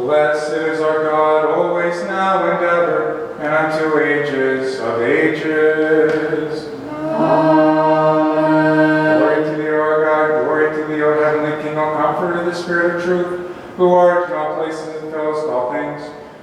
Blessed is our God, always, now, and ever, and unto ages of ages. Amen. Glory to thee, O our God, glory to thee, O heavenly King, O Comforter of the Spirit of truth, who art in all places and fillest all things,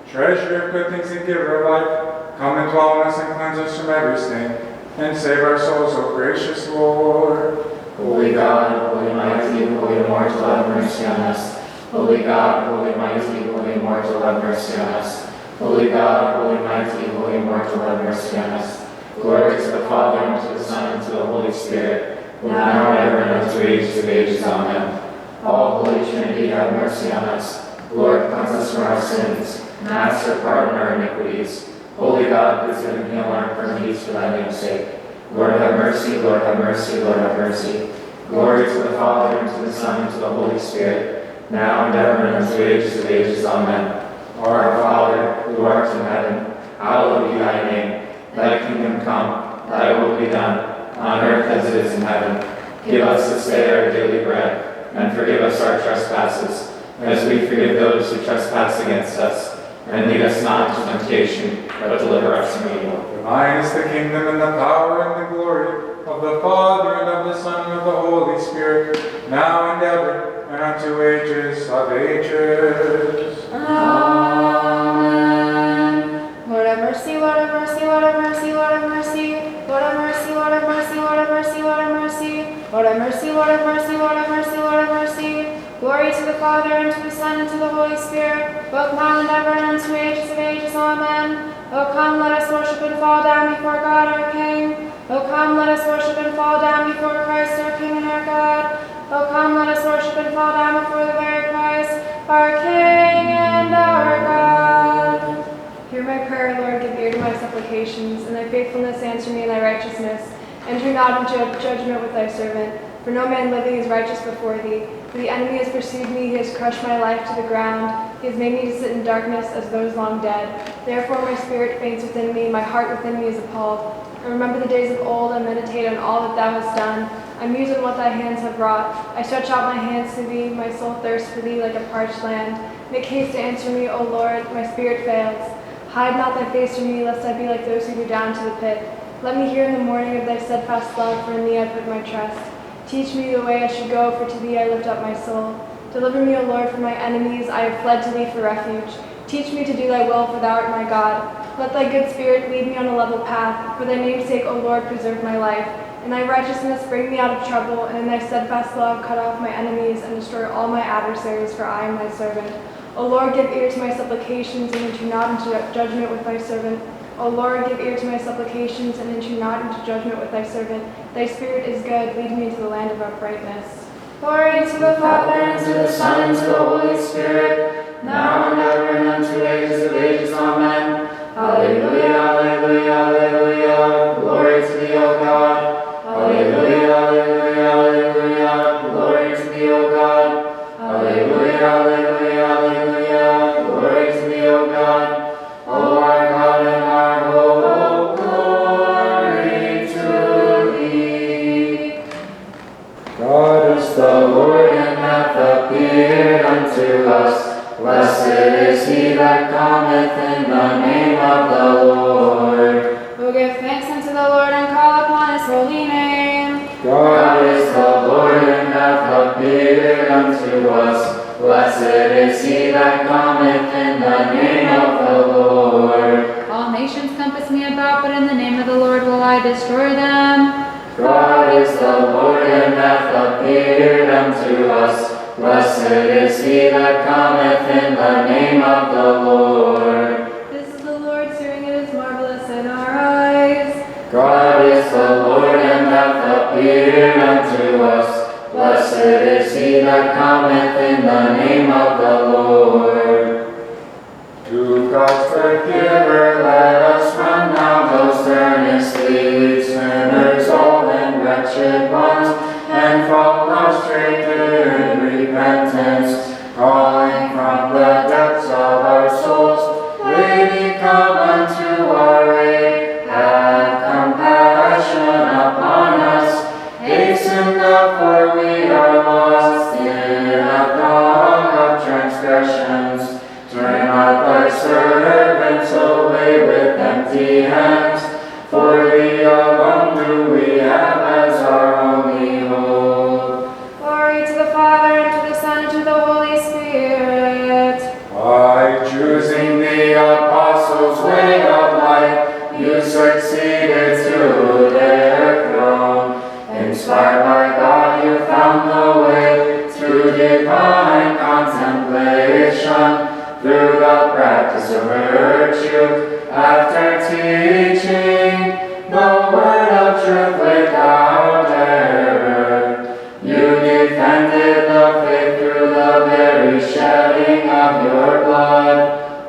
treasure of good things and giver of life, come and dwell in us and cleanse us from every sin, and save our souls, O gracious Lord. Holy God, holy mighty, holy immortal, have mercy on us. Holy God, holy mighty, holy immortal, have mercy on us. Holy God, holy mighty, holy immortal, have mercy on us. Glory to the Father, and to the Son, and to the Holy Spirit, now and ever, and unto ages of ages. Amen. All Holy Trinity, have mercy on us. Lord, cleanse us from our sins. Master, pardon our iniquities. Holy God, visit and heal our infirmities for thy name's sake. Lord, have mercy, Lord, have mercy, Lord, have mercy. Glory to the Father, and to the Son, and to the Holy Spirit, now and ever, and unto ages of ages. Amen. Our Father, who art in heaven, hallowed be thy name. Thy kingdom come, thy will be done, on earth as it is in heaven. Give us this day our daily bread, and forgive us our trespasses, as we forgive those who trespass against us. And lead us not into temptation, but deliver us from evil. For thine is the kingdom, and the power, and the glory, of the Father, and of the Son, and of the Holy Spirit, now and ever, and unto ages of ages. Amen. Lord have mercy, Lord have mercy, Lord have mercy, Lord have mercy. Lord have mercy, Lord have mercy, Lord have mercy, Lord have mercy. Lord have mercy, Lord have mercy, Lord have mercy, Lord have mercy. Glory to the Father, and to the Son, and to the Holy Spirit, both now and ever, and unto ages of ages. Amen. O come, let us worship and fall down before God our King. O come, let us worship and fall down before Christ our King and our God. O come, let us worship and fall down before the very Christ, our King and our God. Hear my prayer, Lord, give ear to my supplications. In thy faithfulness answer me in thy righteousness. Enter not into judgment with thy servant, for no man living is righteous before thee. For the enemy has pursued me, he has crushed my life to the ground. He has made me to sit in darkness as those long dead. Therefore my spirit faints within me, my heart within me is appalled. I remember the days of old, I meditate on all that thou hast done. I muse on what thy hands have wrought. I stretch out my hands to thee, my soul thirsts for thee like a parched land. Make haste to answer me, O Lord, my spirit fails. Hide not thy face from me, lest I be like those who go down to the pit. Let me hear in the morning of thy steadfast love, for in thee I put my trust. Teach me the way I should go, for to thee I lift up my soul. Deliver me, O Lord, from my enemies. I have fled to thee for refuge. Teach me to do thy will, for thou art my God. Let thy good spirit lead me on a level path. For thy name's sake, O Lord, preserve my life. In thy righteousness bring me out of trouble, and in thy steadfast love cut off my enemies and destroy all my adversaries, for I am thy servant. O Lord, give ear to my supplications, and enter not into judgment with thy servant. O Lord, give ear to my supplications, and enter not into judgment with thy servant. Thy spirit is good, lead me into the land of uprightness. Glory to the Father, and to the Son, and to the Holy Spirit, now and ever, and unto ages of ages. Amen. Alleluia, alleluia, alleluia. Glory to thee, O God. Alleluia, alleluia, alleluia. Glory to thee, O God. Alleluia, alleluia, alleluia. Glory to thee, O God. O our God and our hope, glory to thee. God is the Lord, and hath appeared unto us. Blessed is he that cometh in the name of the Lord. O give thanks unto the Lord, and call upon his holy name. God is the Lord, and hath appeared unto us. Blessed is he that cometh in the name of the Lord. All nations compass me about, but in the name of the Lord will I destroy them. God is the Lord, and hath appeared unto us. Blessed is he that cometh in the name of the Lord. This is the Lord, doing it is marvelous in our eyes. God is the Lord, and hath appeared unto us. Blessed is he that cometh in the name of the Lord. To God's good giver, let us run now most earnestly, we sinners all and wretched ones, and fall prostrate in repentance, calling from the depths of our souls. Lady, come unto our aid, have compassion upon us. Hasten now, for we are lost in a throng of empty hands, for thee alone do we have as our only hope. Glory to the Father, and to the Son, and to the Holy Spirit. By choosing the apostles' way of life, you succeeded to their throne. Inspired by God, you found the way to divine contemplation through the practice of virtue. After teaching the word of truth without error, you defended the faith through the very shedding of your blood.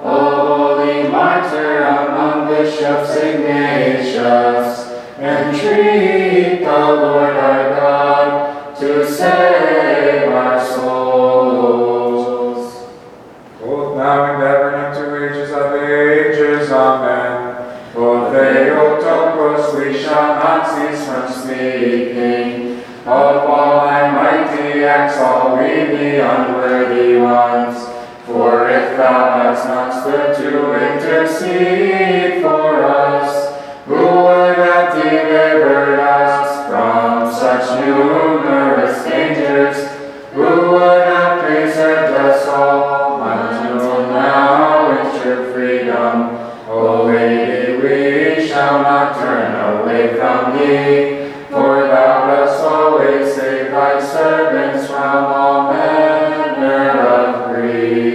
O holy martyr among bishops, Ignatius, entreat the Lord our God to save our souls. Both now and ever and unto ages of ages, amen. O Theotokos, we shall not cease from speaking of all thy mighty acts, all we the unworthy ones. For if thou hast not stood to intercede for us, who would have delivered us from such numerous dangers? Who would have preserved us all until now in true freedom? O Lady, we shall not turn away from thee, for thou dost always save thy servants from all manner of grief.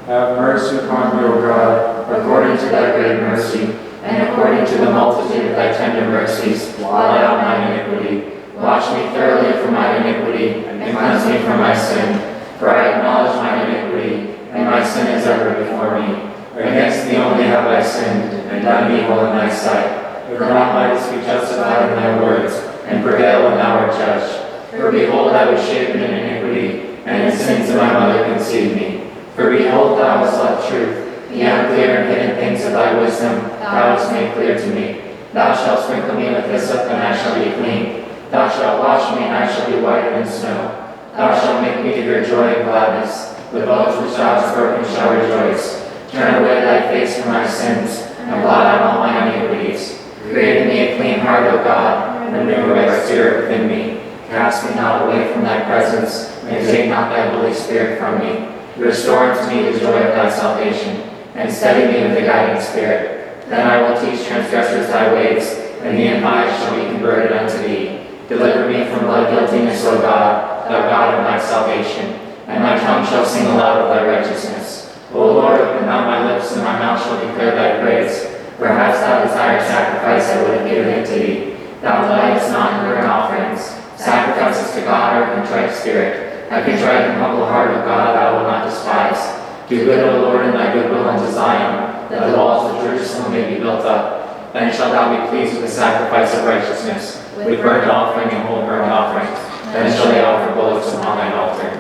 Have mercy upon me, O God, According to thy great mercy, and according to the multitude of thy tender mercies, blot out mine iniquity. Wash me thoroughly from mine iniquity, and cleanse me from my sin. For I acknowledge mine iniquity, and my sin is ever before me. Against thee only have I sinned, and done evil in thy sight, that thou mightest be justified in thy words, and prevail when thou art judged. For behold, I was shapen in iniquity, and in sins of my mother conceived me. For behold, thou hast loved truth, the unclear and hidden things of thy wisdom thou hast made clear to me. Thou shalt sprinkle me with hyssop, and I shall be clean. Thou shalt wash me, and I shall be whiter than snow. Thou shalt make me to hear joy and gladness. The bones which thou hast broken shall rejoice. Turn away thy face from my sins, and blot out all my iniquities. Create in me a clean heart, O God, and renew a right spirit within me. Cast me not away from thy presence, and take not thy Holy Spirit from me. Restore unto me the joy of thy salvation, and steady me with the guiding spirit. Then I will teach transgressors thy ways, and the impious shall be converted unto thee. Deliver me from blood guiltiness, O God, thou God of my salvation, and my tongue shall sing aloud of thy righteousness. O Lord, open thou my lips, and my mouth shall declare thy praise. For hadst thou desired sacrifice, I would have given it to thee. Thou delightest not in burnt offerings. Sacrifices to God are a contrite spirit. A contrite and humble heart, O God, thou wilt not despise. Do good, O Lord, in thy goodwill unto Zion, that the walls of Jerusalem may be built up. Then shalt thou be pleased with the sacrifice of righteousness, with burnt offering and whole burnt offerings. Then shall they offer bullocks upon thine altar.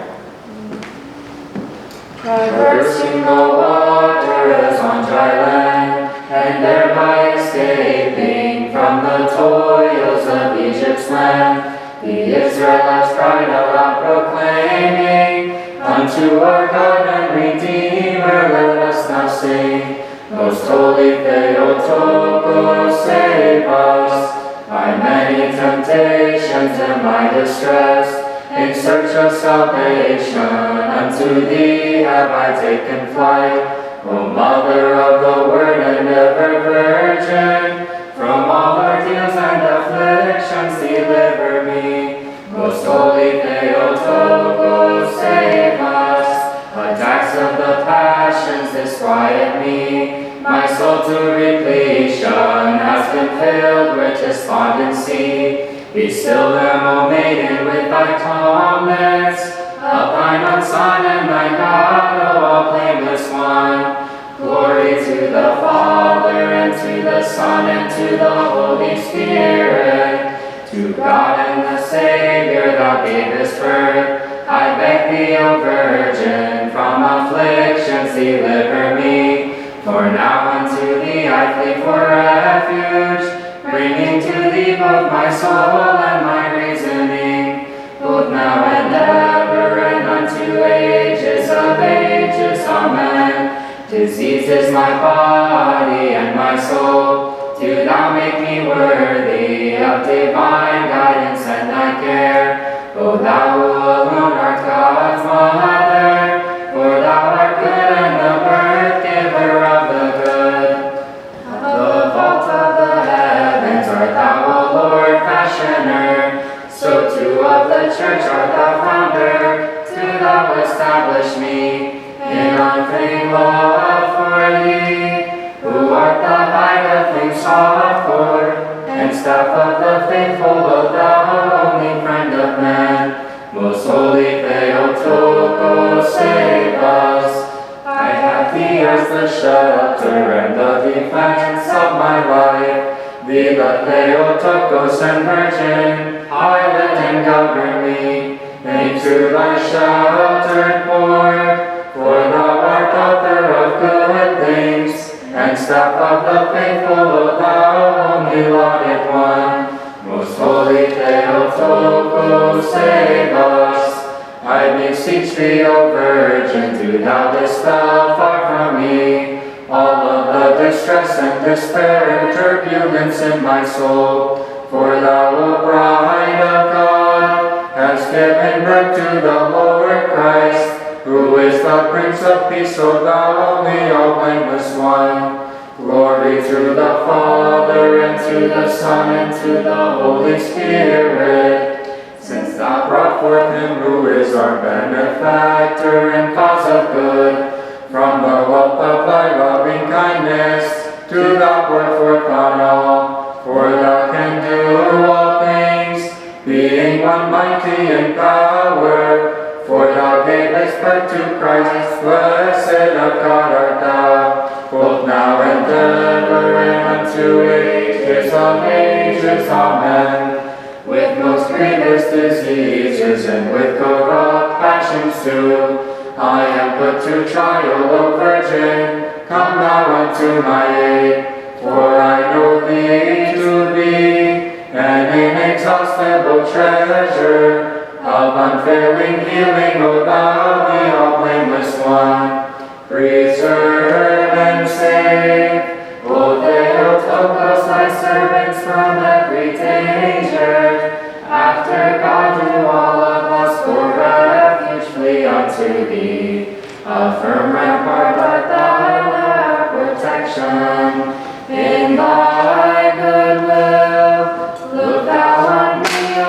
Traversing the waters on dry land, and thereby escaping from the toils of Egypt's land, the Israelites cried aloud proclaiming, unto our God and Redeemer let us now sing. Most holy Theotokos, save us. By many temptations and my distress, in search of salvation, unto thee have I taken flight. O Mother of the Word and ever Virgin, from all ordeals and afflictions deliver me. Most holy Theotokos, save us. Attacks of the passions disquiet me. My soul to repletion has been filled with despondency. Be still them, O maiden, with thy calmness, of thine own Son and thy God, O all blameless one. Glory to the Father, and to the Son, and to the Holy Spirit. To God and the Savior thou gavest birth. I beg thee, O Virgin, from afflictions deliver me. For now unto thee I flee for refuge, bringing to thee both my soul and my reasoning, both now and ever and unto ages of ages. Amen. Diseased is my body and my soul. Do thou make me worthy of divine guidance and thy care. O thou who alone art God's mother, for thou art good and the birth giver of the good. Of the vault of the heavens art thou, O Lord, fashioner. So too of the church art thou founder. Do thou establish me in unfeigned love for thee, who art the height of things sought for, and staff of the faithful, O thou only friend of man. Most holy Theotokos, save us. I have thee as the shelter and the defense of my life. Thee the Theotokos and Virgin, pilot and govern me, into thy sheltered port. For thou art author of good things, and staff of the faithful, O thou only lauded one. Most holy Theotokos, save us. I beseech thee, O Virgin, do thou dispel far from me all of the distress and despair and turbulence in my soul. For thou, O bride of God, hast given birth to the Lord Christ, who is the Prince of Peace, O thou only, O blameless one. Glory to the Father, and to the Son, and to the Holy Spirit, since thou brought forth him who is our benefactor and cause of good. From the wealth of thy loving kindness, do thou pour forth on all, for thou can do all things, being one mighty in power. For thou gavest birth to Christ, blessed of God art thou, both now and ever, and unto ages of ages. Amen. With most grievous diseases and with corrupt passions too, I am put to trial, O Virgin, come thou unto my aid. For I know thee to be an inexhaustible treasure of unfailing healing, O thou, the all blameless one. Preserve and save, O Theotokos, thy servants from every danger. After God, do all of us for refuge flee unto thee. A firm rampart art thou, our protection. In thy good will, look thou on me, O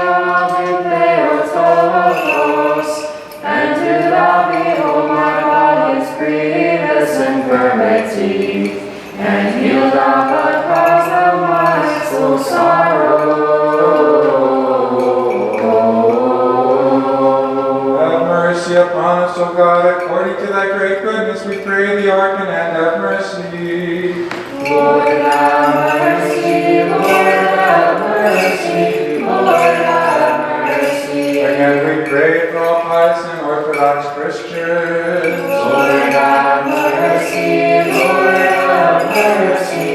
Theotokos, and do thou behold my body's grievous infirmity, and heal thou the cause of my soul's sorrow. Have mercy upon us, O God, according to thy great goodness, we pray thee, hearken and have mercy. Lord, have mercy, Lord, have mercy, Lord, have mercy. Again we pray for all pious and Orthodox Christians. Lord, have mercy, Lord, have mercy,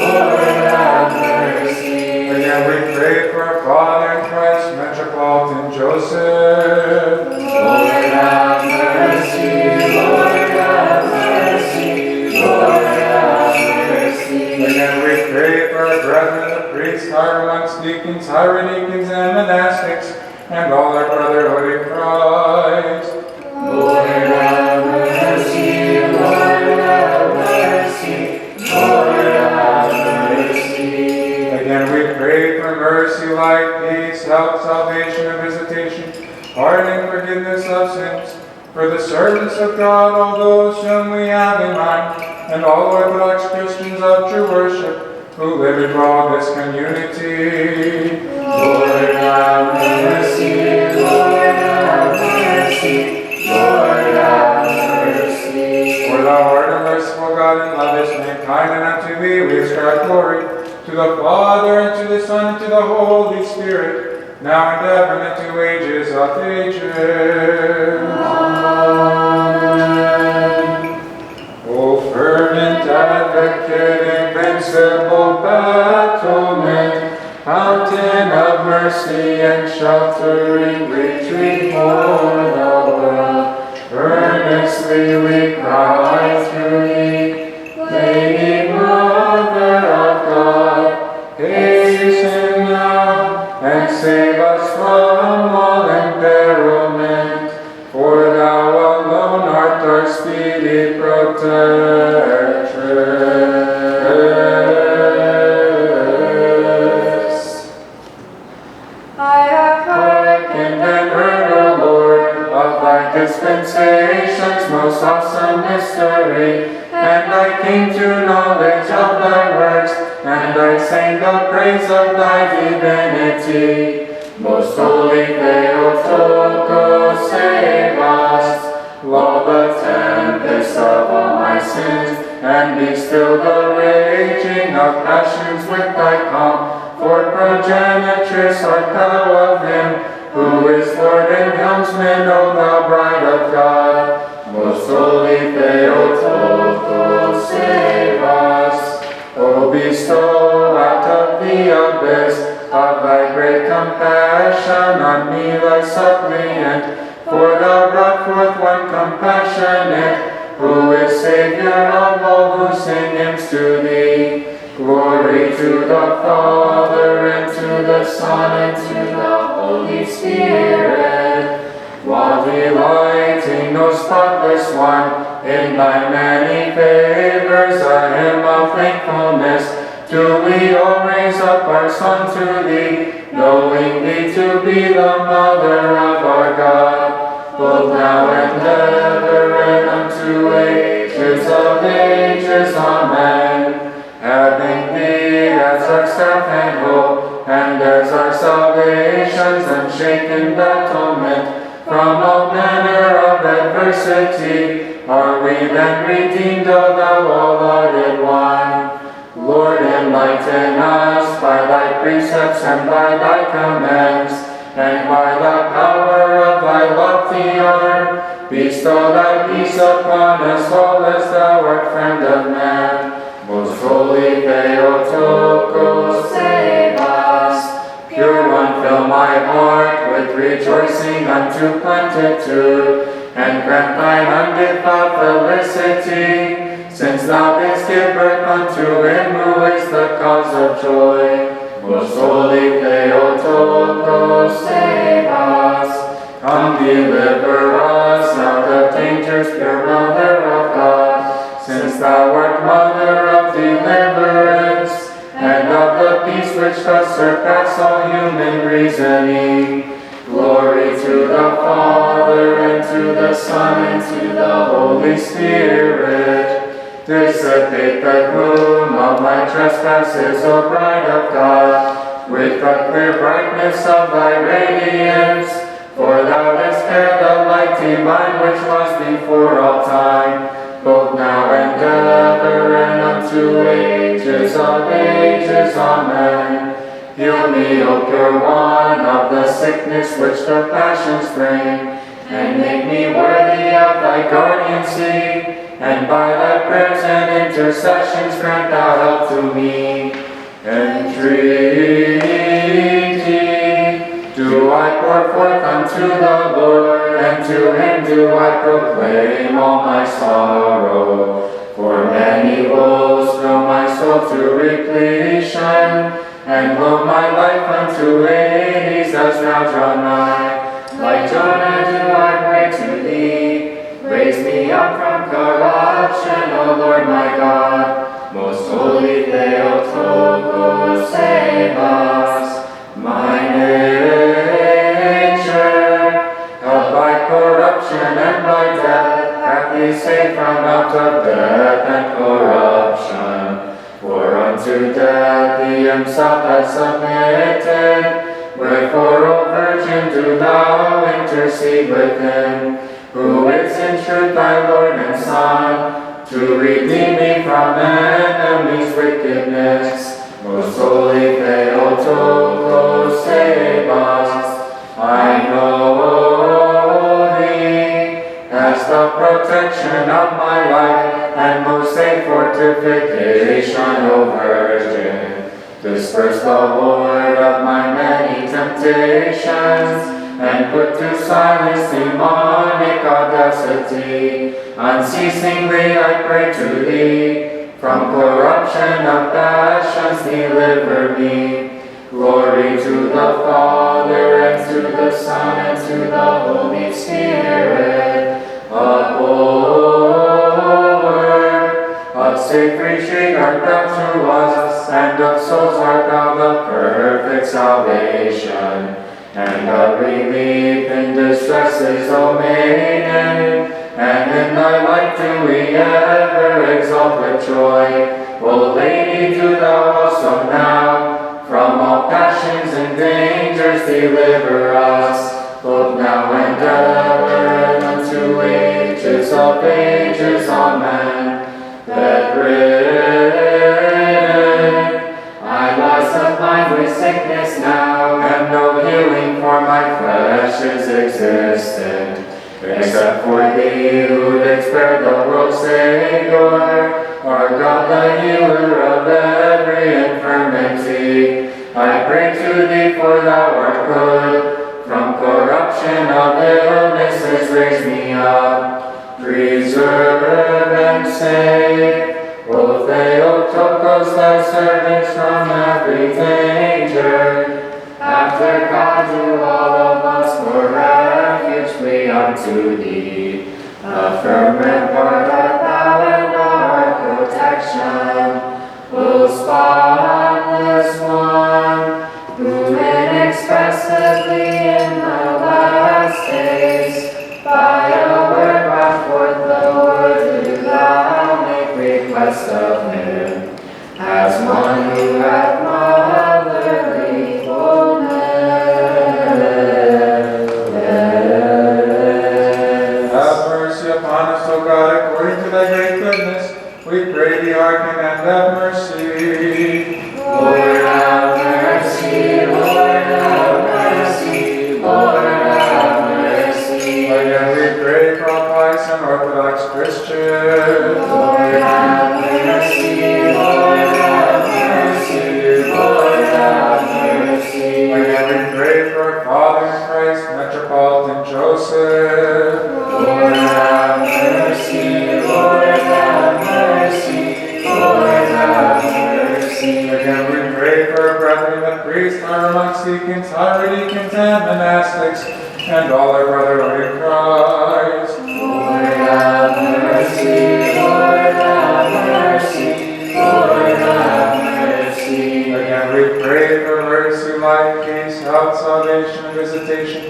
Lord, have mercy. Again we pray for our Father in Christ, Metropolitan Joseph. Lord, have mercy, Lord, have mercy, Lord, have mercy. Again we pray for our brethren, the priests, hieromonks, deacons, hierodeacons, and monastics, and all our brotherhood in Christ. Lord, have mercy, Lord, have mercy, Lord, have mercy. Again we pray for mercy, life, peace, health, salvation, and visitation, pardon, forgiveness of sins, for the servants of God, all those whom we have in mind, and all Orthodox Christians of true worship, who live in this community. Lord, have mercy, Lord, have mercy, Lord, have mercy. For thou art a merciful God, and lovest mankind, and unto thee we ascribe glory, to the Father, and to the Son, and to the Holy Spirit, now and ever, and to ages of ages. Amen. O fervent advocate, invincible battlement, fountain of mercy and sheltering retreat for the world, earnestly we cry through thee. protectress. I have hearkened and heard, O Lord, of thy dispensations, most awesome mystery. And I came to knowledge of thy works, and I sang the praise of thy divinity. Most holy Theotokos, save us. Lull the tempest of all my sins, and be still the raging of passions with thy calm. For progenitress art thou of him, who is Lord and helmsman, O thou bride of God. Most holy Theotokos, save us. O bestow out of the abyss of thy great compassion on me, thy suppliant. For thou brought forth one compassionate, who is Savior of all who sing hymns to thee. Glory to the Father, and to the Son, and to the Holy Spirit. While delighting, O spotless one, in thy many favors, a hymn of thankfulness, do we all raise up our song to thee, knowing thee to be the Mother of our God, both now and ever, and unto ages of ages. Amen. Having thee as our staff and hope, and as our salvation's unshaken battlement, from all manner of adversity, are we then redeemed, O thou all-lauded one. Lord, enlighten us by thy precepts and by thy commands, and by the power of thy lofty arm, bestow thy peace upon us all, as thou art friend of man. Most holy Theotokos, save us. Pure one, fill my heart with rejoicing unto plenitude, and grant thine undefiled felicity, since thou didst give birth unto him who is the cause of joy. Most holy Theotokos, save us. Come deliver us out of dangers, pure Mother of God, since thou art Mother of deliverance, and of the peace which does surpass all human reasoning. Glory to the Father, and to the Son, and to the Holy Spirit. Dissipate the gloom of my trespasses, O bride of God, with the clear brightness of thy radiance. For thou didst bear the light divine which was before all time, both now and ever, and unto ages of ages. Amen. Heal me, O pure one, of the sickness which the passions bring, and make me worthy of thy guardiancy, and by thy prayers and intercessions grant thou help to me. Entreaty do I pour forth unto the Lord, and to him do I proclaim all my sorrow. For many woes fill my soul to repletion, and blow my life unto Hades as thou draw nigh. Like Jonah do I pray to thee, raise me up from corruption, O Lord my God. Most holy Theotokos, save us. My nature, held by corruption and by death, hath thee saved from out of death and corruption. For unto death he himself hath submitted, wherefore, O Virgin, do thou intercede with him, who is in truth thy Lord and Son, to redeem me from enemies' wickedness. Most holy Theotokos, save us. I know thee as the protection of my life, and most safe fortification, O Virgin. Disperse the horde of my many temptations, and put to silence demonic audacity. Unceasingly I pray to thee, from corruption of passions deliver me. Glory to the Father, and to the Son, and to the Holy Spirit. Uphold safe retreat art thou to us, and of souls art thou the perfect salvation, and a relief in distresses, O Maiden, and in thy light do we ever exult with joy. O Lady, do thou also now from all passions and dangers deliver us, both now and ever, and unto ages of ages. Amen. Bedridden, I lost of mind with sickness now, and no healing for my flesh is existent, except for thee who did spare the world's Savior, our God, the healer of every infirmity. I pray to thee, for thou art good, from corruption of illnesses raise me up, preserve and save. O Theotokos, thy servants from every danger. After God, do all of us for refuge flee unto thee. A firm rampart art thou and our protection. O spotless one, who inexpressibly in the last days, by a word brought forth the word, do thou make request of him, as one who hath motherly fullness. Have mercy upon us, O God, according to thy great goodness. We pray thee, hearken and have mercy. Lord, have mercy, Lord, have mercy, Lord, have mercy. Again we pray for all pious and Orthodox Christians. Lord, have mercy, Lord, have mercy, Lord, have mercy. Again we pray for our Father in Christ, Metropolitan Joseph. Lord, have mercy, Lord, have mercy, Lord, have mercy. Again we pray for our brethren, the priests, our monks, deacons, high deacons, and monastics, and all our brotherhood in Christ. Lord, have mercy, Lord, have mercy, Lord, have mercy. Again we pray for mercy, life, peace, health, salvation, and visitation,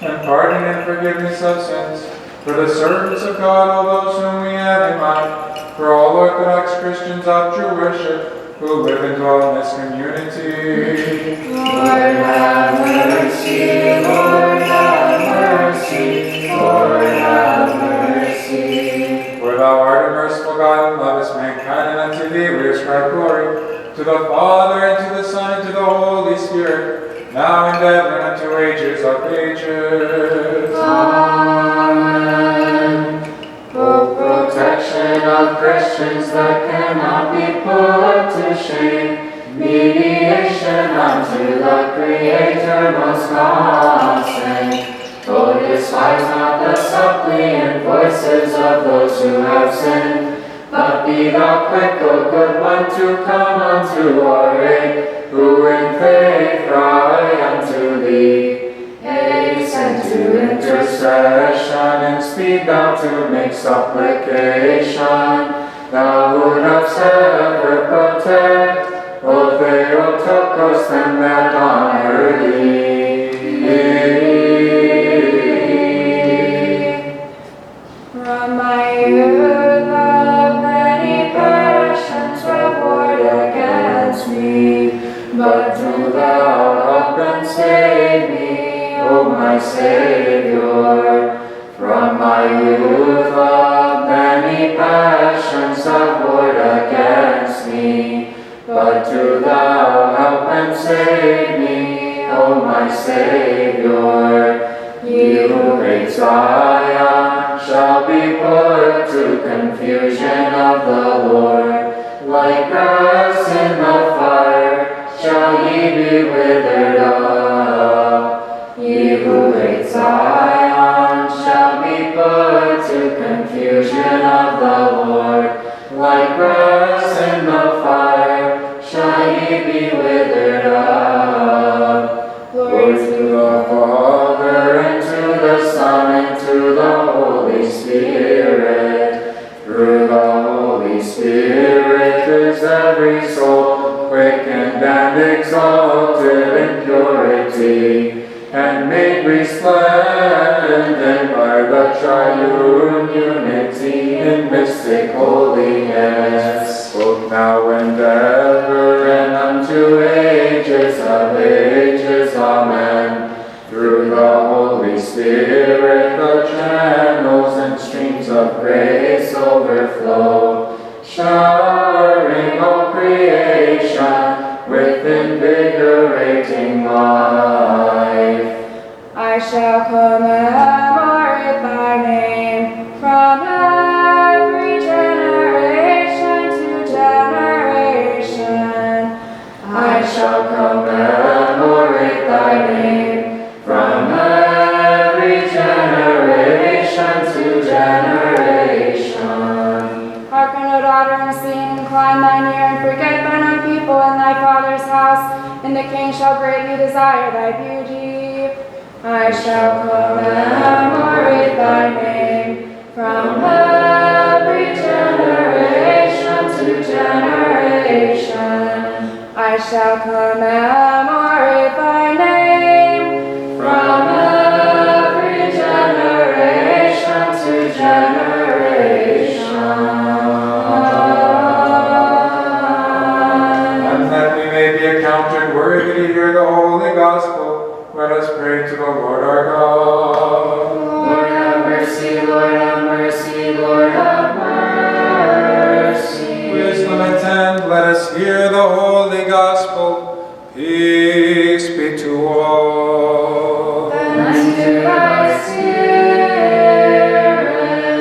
and pardon and forgiveness of sins, for the servants of God, all those whom we have in mind, for all Orthodox Christians of true worship, who live and dwell in this community. Lord, have mercy, Lord, have mercy, Lord, have mercy. For thou art a merciful God, and lovest mankind, and unto thee we ascribe glory, to the Father, and to the Son, and to the Holy Spirit, now and ever, and unto ages of ages. Amen. For protection of Christians that cannot be put to shame, mediation unto the Creator most constant. Oh, despise not the suppliant voices of those who have sinned, but be thou quick, O good one, to come unto our aid, who in faith cry unto thee. Hasten to intercession, and speed thou to make supplication. Thou who dost ever protect, O Theotokos, them that honor thee. From my youth of many passions were warred against me, But do thou help and save me, O my Savior. From my youth of many passions have warred against me, but do thou help and save me, O my Savior. Ye who hate Zion shall be put to confusion of the Lord. Like grass in the fire shall ye be withered up. Ye who hate Zion shall be put to confusion of the Lord. Like grass in the fire shall ye be withered up. Lord, to the Father, and to the Son, and to the Holy Spirit, through the Holy Spirit. now and ever, and unto ages of ages. Amen. Through the Holy Spirit, the channels and streams of grace overflow, showering all creation with invigorating life. I shall commemorate thy name from every generation to generation. I shall commemorate thy name from every generation to generation. Hearken, O daughter, and sing, incline thine ear, and forget thine own people in thy father's house, and the king shall greatly desire thy beauty. I shall commemorate thy name from every generation to generation. I shall commemorate thy name from every generation to generation. And that we may be accounted worthy to hear the holy gospel, let us pray to the Lord our God. Lord have mercy, Lord have mercy, Lord have mercy. Wisdom attend, let us hear the holy gospel. Peace be to all. And to thy spirit.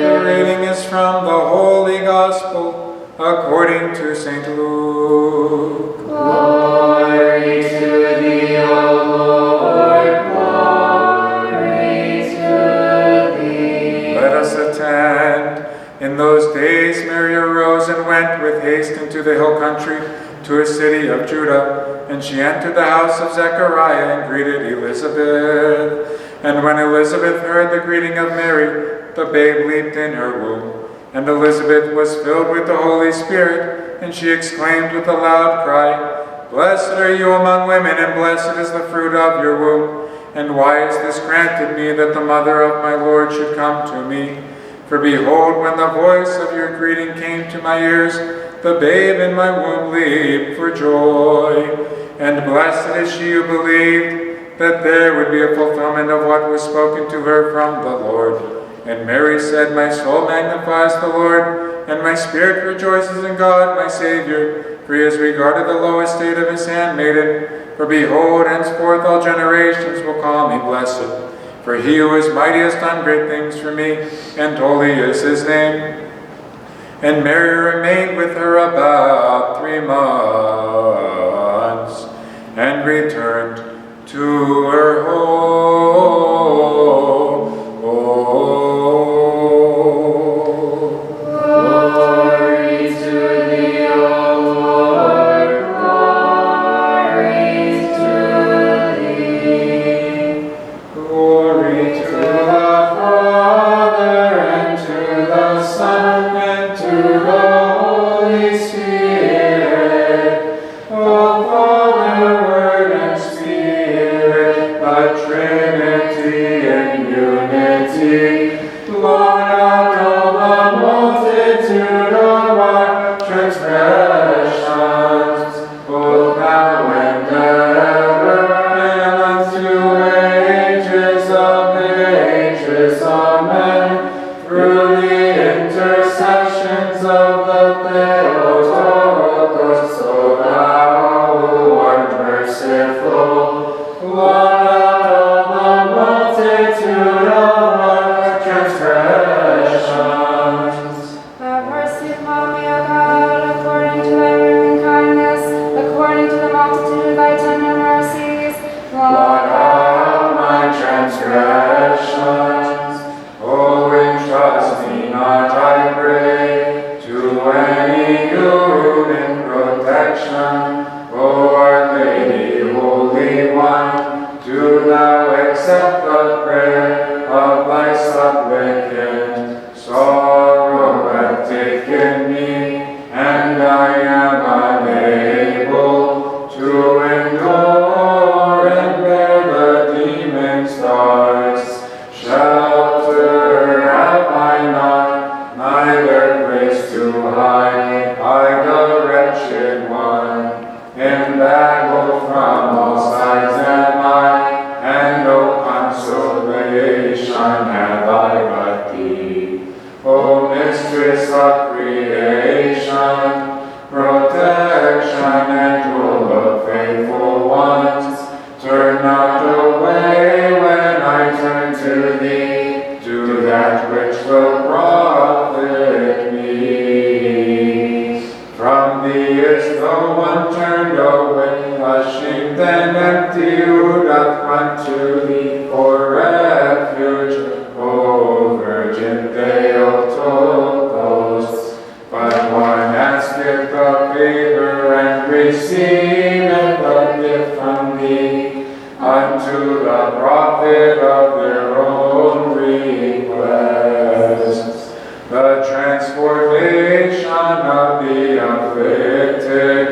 The reading is from the Holy Gospel according to St. Luke. Glory to thee, O Lord, glory to thee. Let us attend. In those days Mary arose and went with haste into the hill country to a city of Judah, and she entered the house of Zechariah and greeted Elizabeth. And when Elizabeth heard the greeting of Mary, the babe leaped in her womb. And Elizabeth was filled with the Holy Spirit, and she exclaimed with a loud cry, Blessed are you among women, and blessed is the fruit of your womb. And why is this granted me, that the mother of my Lord should come to me? For behold, when the voice of your greeting came to my ears, the babe in my womb leaped for joy. And blessed is she who believed that there would be a fulfillment of what was spoken to her from the Lord. And Mary said, My soul magnifies the Lord, and my spirit rejoices in God my Savior, for he has regarded the low estate of his handmaiden. For behold, henceforth all generations will call me blessed. For he who is mighty has done great things for me, and holy is his name. And Mary remained with her about 3 months, and returned to her home. Glory to thee, O Lord, glory to thee. Glory to the Father, and to the Son, and to the Holy Spirit. O Father, Word, and Spirit, the Trinity in unity. Blot out all the multitude of our transgressions, both now and ever, and unto ages of ages. Amen. Through the intercessions of the Theotokos, O thou who art merciful, blot out all the multitude of our transgressions. Have mercy upon me, O God, according to thy loving kindness, according to the multitude of thy tender mercies. Blot out my transgressions. Oh, entrust me not, I pray, to any human protection. O Our Lady, Holy One, do thou accept the prayer of thy supplicant. Sorrow hath taken me, and I am unable to endure and bear the demons' darts. Shelter have I not, neither place to hide the wretched receiveth a gift from thee, unto the profit of their own request. The transformation of the afflicted,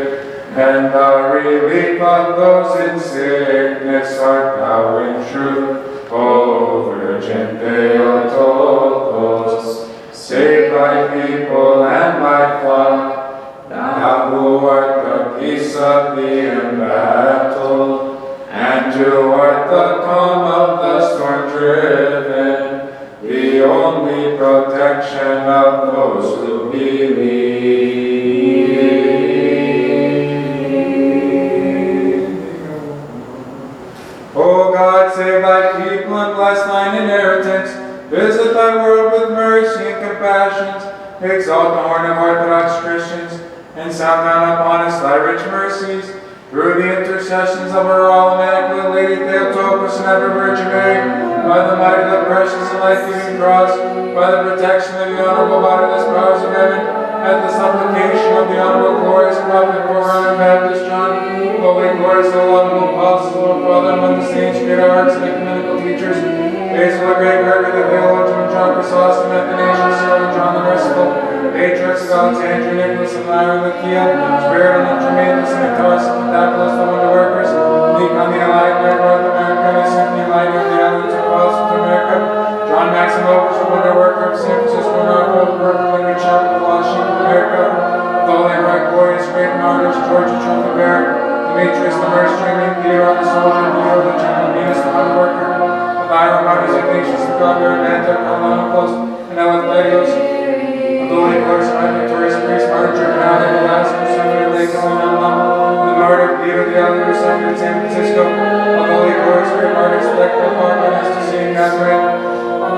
and the relief of those in sickness art thou in truth, O Virgin Theotokos. Save thy people and thy flock, thou who art the peace of the embattled, and who art the calm of the storm driven, the only protection of those who believe. O God, save thy people and bless thine inheritance. Visit thy world with mercy and compassions. Exalt the horn of Orthodox Christians, and sound down upon us thy rich mercies. Through the intercessions of our all Immaculate Lady Theotokos and ever Virgin Mary, by the might of the precious and life-giving cross, by the protection of the honorable bodiless powers of heaven, at the supplication of the honorable glorious prophet Forerunner Baptist John, holy glorious and lovable apostle, our Father among the saints, great arts and ecumenical teachers, Basil the Great, Gregory the Theologian, John Chrysostom, Athanasius, John the Merciful, Patriarchs of Alexandria, Nicholas and Myra, Lycia, Spiridon and Tremendous and Tarsus and Daphilus, the wonder workers, Nikon the Enlightener, North America, Innocent the Enlightener, the Islands of Boston to America, John Maximovus, the wonder worker of San Francisco, Norfolk, Brooklyn, and Chapel of Washington, America, the Holy and Right Glorious Great Martyrs, George the Trophy Bearer, Demetrius the Nurse Streaming, Peter the Soldier, Peter the General, Venus the wonder worker, the Byron Martyrs, Ignatius the God-bearer, Antic, Alonopoulos, and Eleftherios, the Holy Glorious and Right Victorious Priest, Martyr Germinal, the Velasquez, Senator Lake, the Martyr Peter the Elder, Senator San Francisco, the Holy Glorious Great Martyrs, Spectre, Parker, Anastasia, Catherine,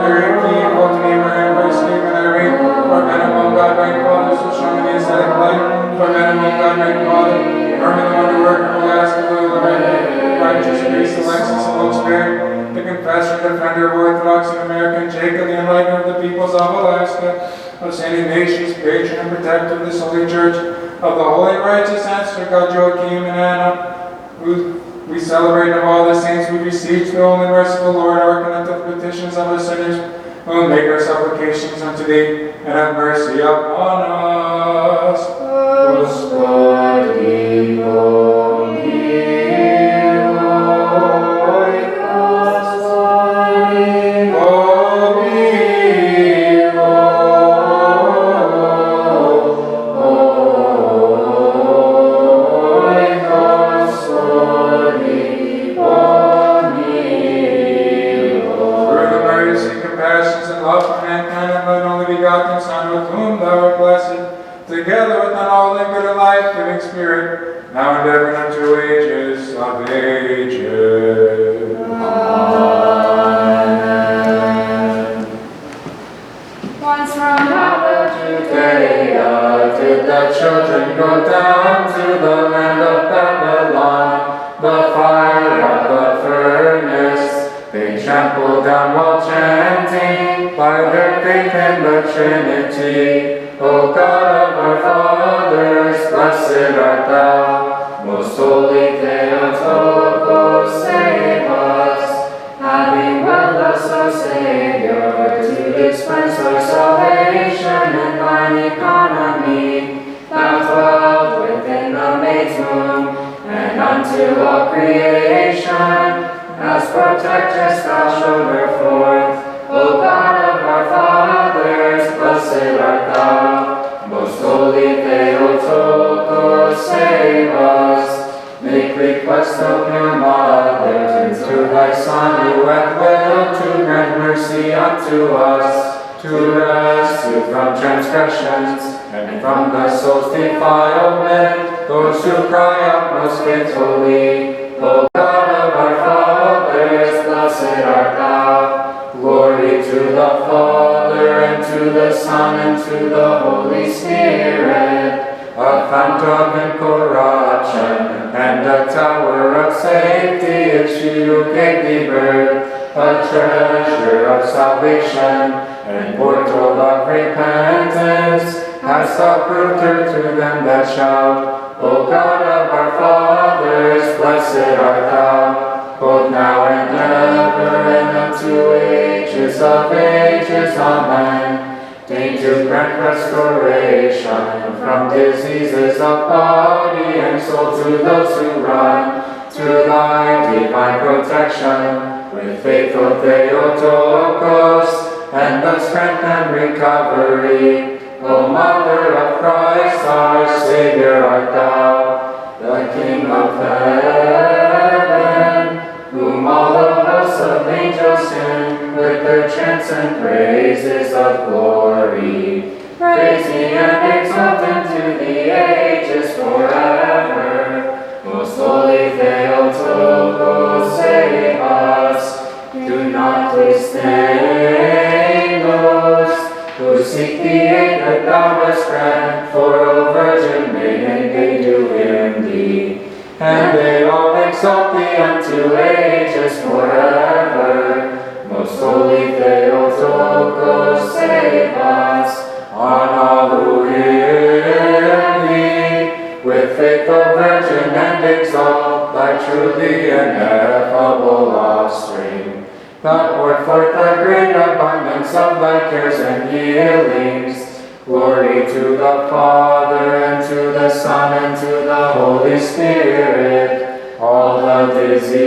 Mary, Key, Fulton, Abraham, Stephen, Irene, for men among God, right Father, so show me the ascetic light, for men among God, right Father, Herman the Wonder Worker, Alaska, Louis Lorraine, righteous priest, Alexis, and Wilkes-Barre, the confessor, defender of Orthodoxy in America, and Jacob, the enlightener of the peoples of Alaska, of St. Ignatius, patron and protector of this holy church, of the holy and righteous ancestor God Joachim and Anna, who we celebrate, of all the saints who beseech the only merciful Lord, hearken unto the petitions of us sinners, who will make our supplications unto thee, and have mercy upon us. Together with an all and good and life-giving Spirit, now and ever and unto ages of ages. Amen. Once from Judea did the children go down to the land of Babylon, the fire of the furnace they trampled down while chanting by their faith in the Trinity. O God of our fathers, blessed art thou, most holy Theotokos, save us, having brought us our Savior to dispense our salvation and thine economy. Thou dwelt within the maid's womb, and unto all creation, as protectress thou showed her forth. O God of our fathers, blessed art thou, most holy Theotokos, save us. Make request of your mother through thy Son, who hath willed to grant mercy unto us, to rescue from transgressions and from the soul's defilement those who cry out most faithfully. O God of our fathers, blessed art thou. Glory to the Father, and to the Son, and to the Holy Spirit, a fount of incorruption, and a tower of safety, is she who gave thee birth, a treasure of salvation, and portal of repentance, hast thou proved her to them that shout, O God of our fathers, blessed art thou, both now and ever, and unto ages of ages. Amen. Deign to grant restoration from diseases of body and soul to those who run to thy divine protection, with faithful Theotokos, and the strength and recovery. O Mother of Christ, our Savior art thou, the King of heaven, whom all the hosts of angels sing with their chants and praises of glory. Praise thee and exalt him to the ages forever. Most holy Theotokos, save us. Do not disdain those who seek the aid that thou hast grant, for O Virgin Maiden they do hymn thee. And they all exalt thee unto ages forever. Most holy Theotokos, save us. On all who hear thee, with faithful Virgin, and exalt thy truly ineffable offspring. Thou poured forth the great abundance of thy cares and healings. Glory to the Father, and to the Son, and to the Holy Spirit. All the diseases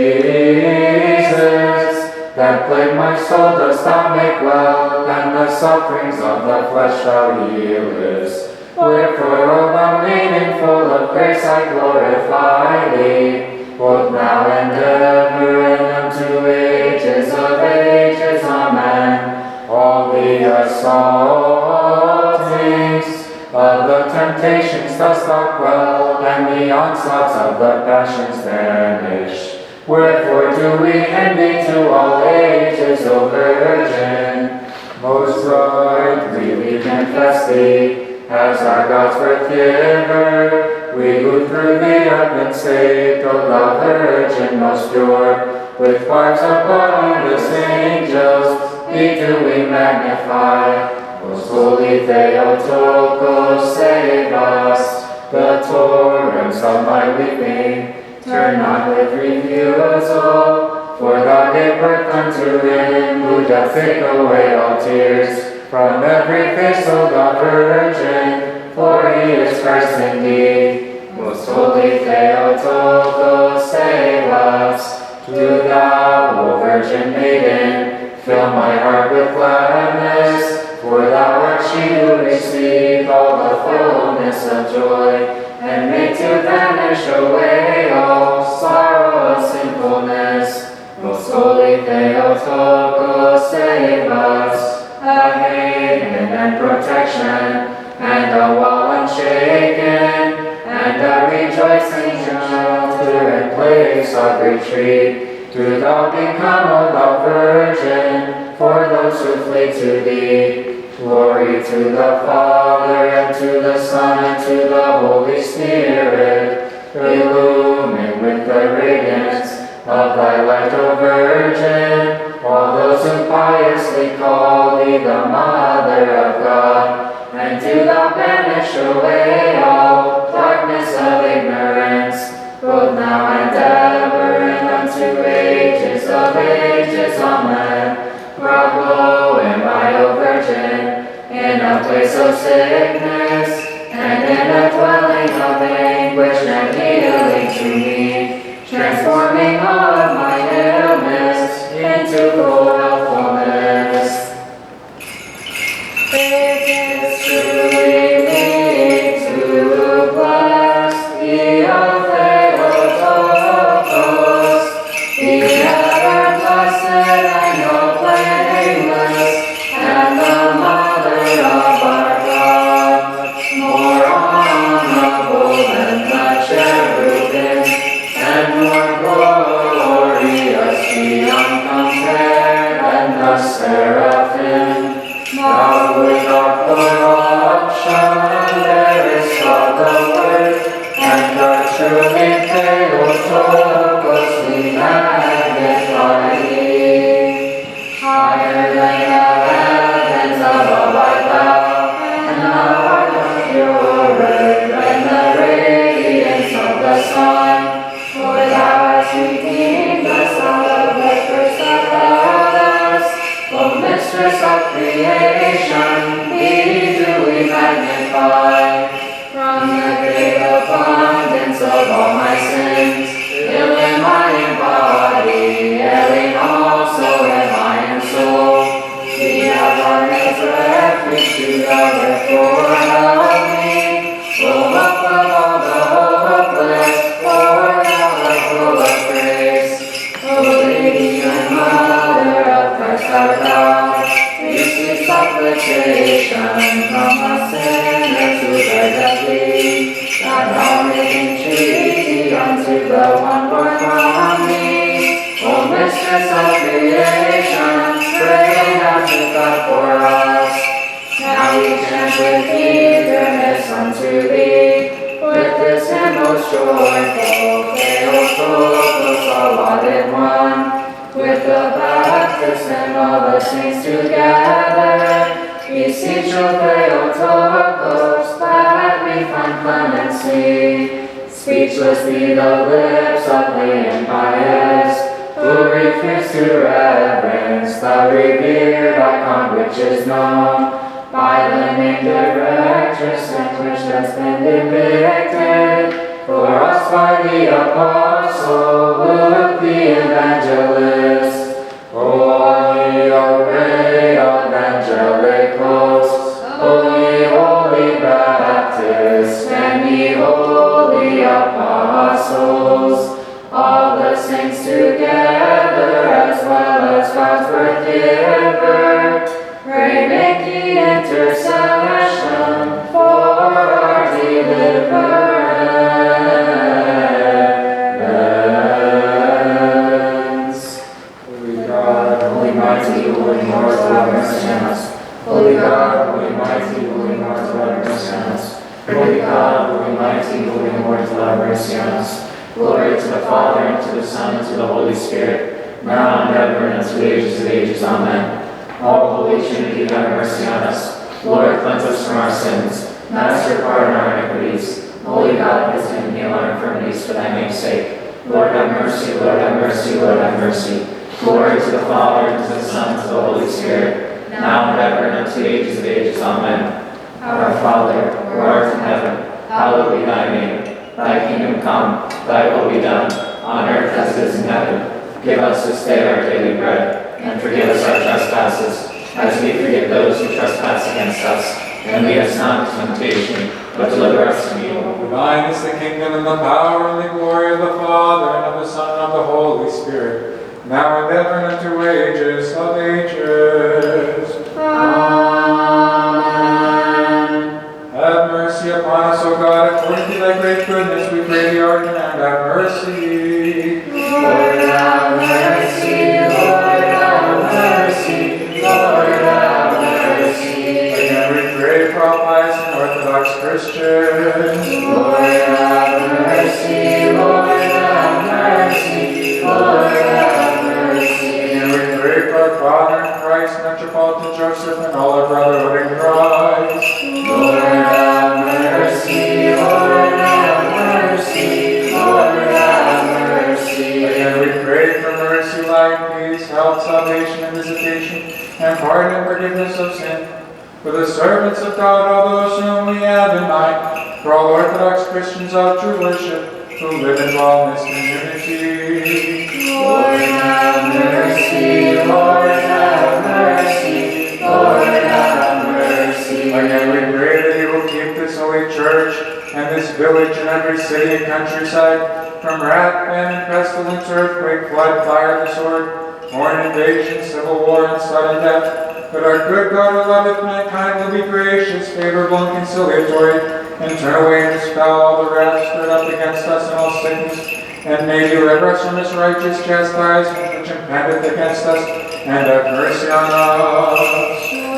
that plague my soul dost thou make well, and the sufferings of the flesh thou healest. Wherefore, O thou maiden full of grace, I glorify thee, both now and ever, and unto ages of ages. Amen. All the assaultings of the temptations dost thou quell, and the onslaughts of the passions banish. Wherefore do we envy to all ages, O Virgin? Most rightly we confess thee as our God's birth giver. We who through thee have been saved, O thou Virgin most pure, with choirs of godless angels, thee do we magnify. Most holy Theotokos, save us. The torrents of my weeping turn not with refusal, for thou gave birth unto him who doth take away all tears from every face, O thou Virgin, for he is Christ indeed. Most holy Theotokos, save us. Do thou, O Virgin Maiden, fill my heart with gladness, for thou art she who received all the fullness of joy, and made to vanish away all sorrow of sinfulness. Most holy Theotokos, save us. A haven and protection, and a wall unshaken, and a rejoicing shelter and place of retreat. Do thou become, O thou Virgin, for those who flee to thee. Glory to the Father, and to the Son, and to the Holy Spirit. Illumine with the radiance of thy light, O Virgin, all those who piously call thee the Mother of God, and do thou banish away all darkness of ignorance, both now and ever, and unto ages of ages. Amen. Grow in my, O Virgin, in a place of sickness, and in a dwelling of anguish and healing to me, transforming all of my illness into full healthfulness. It is truly me to bless thee, O Theotokos, the ever blessed and no blameless, and the Mother of our God, more honorable than the cherubim, and more glorious beyond compare than the seraphim. Thou without corruption bearest all the word, and art truly Theotokos, we magnify thee. Higher than the heavens above art thou, and thou art purer than the radiance to the one born from thee. O Mistress of creation, pray thou to God for us. Now we chant with eagerness unto thee, with this hymn most joyful, Theotokos, allotted one. With the Baptist and all the saints together, beseech O Theotokos that we find clemency. Speechless be the lips of the impious, who refuse to reverence the revered icon which is known by the name Directress, and which has been depicted for us by the Apostle Luke the Evangelist. Holy array of angelic hosts, holy, holy Baptists, and ye holy apostles, all the saints together, as well as God's birth giver, pray making intercession for our deliverance. Holy God, Holy mighty, holy immortal, have mercy on us. Holy God, holy mighty, holy immortal, have mercy on us. Holy God, holy mighty, holy immortal, have mercy on us. Glory to the Father, and to the Son, and to the Holy Spirit, now and ever, and unto ages of ages. Amen. All Holy Trinity, have mercy on us. Lord, cleanse us from our sins. Master, pardon our iniquities. Holy God, visit and heal our infirmities for thy name's sake. Lord, have mercy, Lord, have mercy, Lord, have mercy. Glory to the Father, and to the Son, and to the Holy Spirit, now and ever, and unto ages of ages. Amen. Our Father, who art in heaven, hallowed be thy name. Thy kingdom come, thy will be done, on earth as it is in heaven. Give us this day our daily bread, and forgive us our trespasses, as we forgive those who trespass against us. And lead us not into temptation, but deliver us from evil. for thine is the kingdom and the power and the glory of the Father and of the Son and of the Holy Spirit, now and ever and unto ages of ages. Amen. Have mercy upon us, O God, according to thy great goodness, we pray thee, our and have mercy. Lord, have mercy, Lord, have mercy, Lord, have mercy. Again we pray for all pious and Orthodox Christians. Lord, have mercy, Lord, have mercy, Lord, have mercy. Again we pray for our Father in Christ, Metropolitan Joseph, and all our brotherhood in Christ. Lord, have mercy, Lord, have mercy, Lord, have mercy. Again we pray for mercy, life, peace, health, salvation, and visitation, and pardon and forgiveness of sin. For the servants of God, all those whom we have in mind, for all Orthodox Christians of true worship, who live in all this community. Lord, have mercy, Lord, have mercy, Lord, have mercy. Again we pray that you will keep this holy church and this village and every city and countryside from wrath, famine, pestilence, earthquake, flood, fire, the sword, foreign invasion, civil war, and sudden death. But our good God who loveth mankind will be gracious, favorable, and conciliatory, and turn away and dispel all the wrath stirred up against us and all sickness, and may deliver us from his righteous chastisement which impendeth against us, and have mercy on us.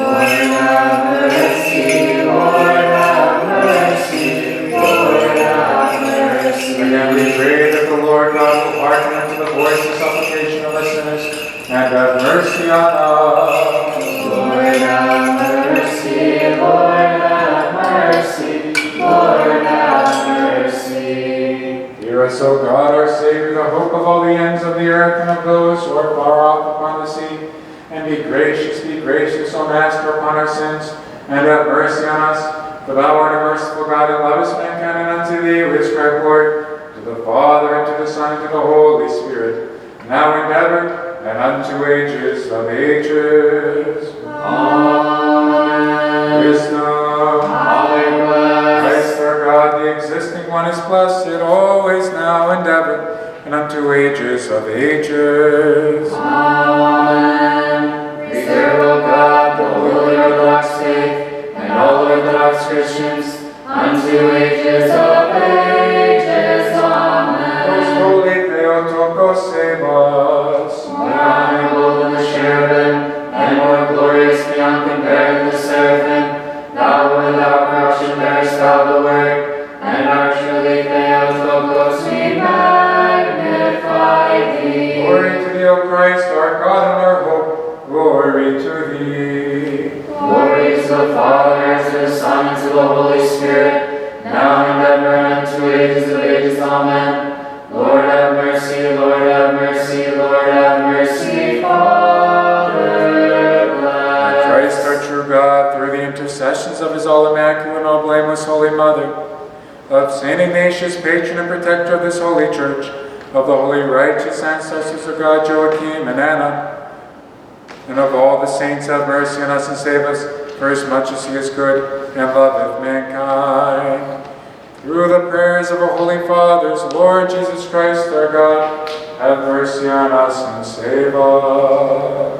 Lord, have mercy, Lord, have mercy, Lord, have mercy. Again we pray that the Lord God will hearken unto the voice and supplication of the sinners, and have mercy on us. Lord, have mercy, Lord, have mercy, Lord, have mercy. Hear us, O God, our Savior, the hope of all the ends of the earth and of those who are far off upon the sea. And be gracious, O Master, upon our sins, and have mercy on us. For thou art a merciful God, and lovest mankind, and unto thee we ascribe glory, to the Father, and to the Son, and to the Holy Spirit, now and ever, and unto ages of ages. Amen. Wisdom. Hallelujah. Christ our God, the existing one, is blessed always, now, and ever, and unto ages of ages. Amen. Preserve, O God, the holy Orthodox faith, and all Orthodox Christians, unto ages of ages. Amen. of Saint Ignatius, patron and protector of this holy church, of the holy righteous ancestors of God, Joachim and Anna, and of all the saints, have mercy on us and save us, for as much as he is good and loveth mankind. Through the prayers of our holy fathers, Lord Jesus Christ, our God, have mercy on us and save us.